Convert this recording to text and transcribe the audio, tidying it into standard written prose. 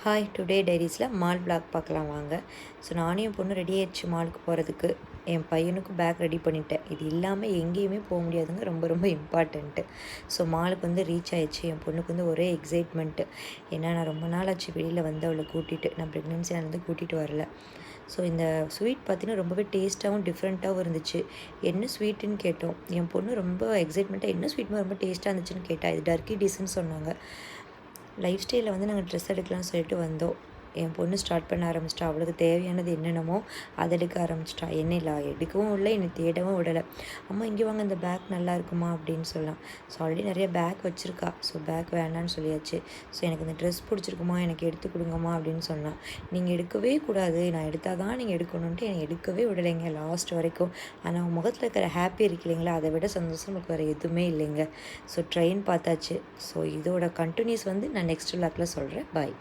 Hi today டைரிஸில் mall black பார்க்கலாம் வாங்க. So நானும் என் பொண்ணு ரெடி ஆயிடுச்சு மாலுக்கு போகிறதுக்கு. என் பையனுக்கும் பேக் ரெடி பண்ணிட்டேன். இது இல்லாமல் எங்கேயுமே போக முடியாதுங்க, ரொம்ப ரொம்ப இம்பார்ட்டண்ட்டு. ஸோ மாலுக்கு ரீச் ஆயிடுச்சு. என் பொண்ணுக்கு ஒரே எக்ஸைட்மெண்ட்டு. ஏன்னா நான் ரொம்ப நாள் ஆச்சு வெளியில் அவளை கூட்டிகிட்டு, நான் ப்ரெக்னென்சியாக கூட்டிகிட்டு வரல. ஸோ இந்த ஸ்வீட் பார்த்தீங்கன்னா ரொம்பவே டேஸ்ட்டாகவும் டிஃப்ரெண்ட்டாகவும் இருந்துச்சு. என்ன ஸ்வீட்டுன்னு கேட்டோம். என் பொண்ணு ரொம்ப எக்ஸைட்மெண்ட்டாக என்ன ஸ்வீட்மா ரொம்ப டேஸ்ட்டாக இருந்துச்சுன்னு கேட்டால் இது டர்க்கி டிஷ்ஷுன்னு சொன்னாங்க. லைஃப் ஸ்டைலில் நாங்கள் ட்ரெஸ் எடுக்கலாம்னு சொல்லிட்டு வந்தோம். என் பொண்ணு ஸ்டார்ட் பண்ண ஆரம்பிச்சிட்டா. அவளுக்கு தேவையானது என்னென்னமோ அதை எடுக்க ஆரம்பிச்சிட்டா. என்ன இல்லை எடுக்கவும் இல்லை, என்னை தேடவும் விடலை. அம்மா இங்கே வாங்க, இந்த பேக் நல்லா இருக்குமா அப்படின்னு சொல்லலாம். ஸோ ஆல்ரெடி நிறைய பேக் வச்சுருக்கா. ஸோ பேக் வேண்டான்னு சொல்லியாச்சு. ஸோ எனக்கு இந்த ட்ரெஸ் பிடிச்சிருக்குமா, எனக்கு எடுத்து கொடுங்கம்மா அப்படின்னு சொன்னான். நீங்கள் எடுக்கவே கூடாது, நான் எடுத்தால் தான் நீங்கள் எடுக்கணுன்ட்டு என்னை எடுக்கவே விடலைங்க லாஸ்ட் வரைக்கும். ஆனால் அவன் முகத்தில் இருக்கிற ஹாப்பி இருக்கு இல்லைங்களா, அதை விட சந்தோஷம் நமக்கு வேறு எதுவுமே இல்லைங்க. ஸோ ட்ரெயின் பார்த்தாச்சு. ஸோ இதோட கண்டினியூஸ் நான் நெக்ஸ்ட் விளாக்கில் சொல்கிறேன். பாய்.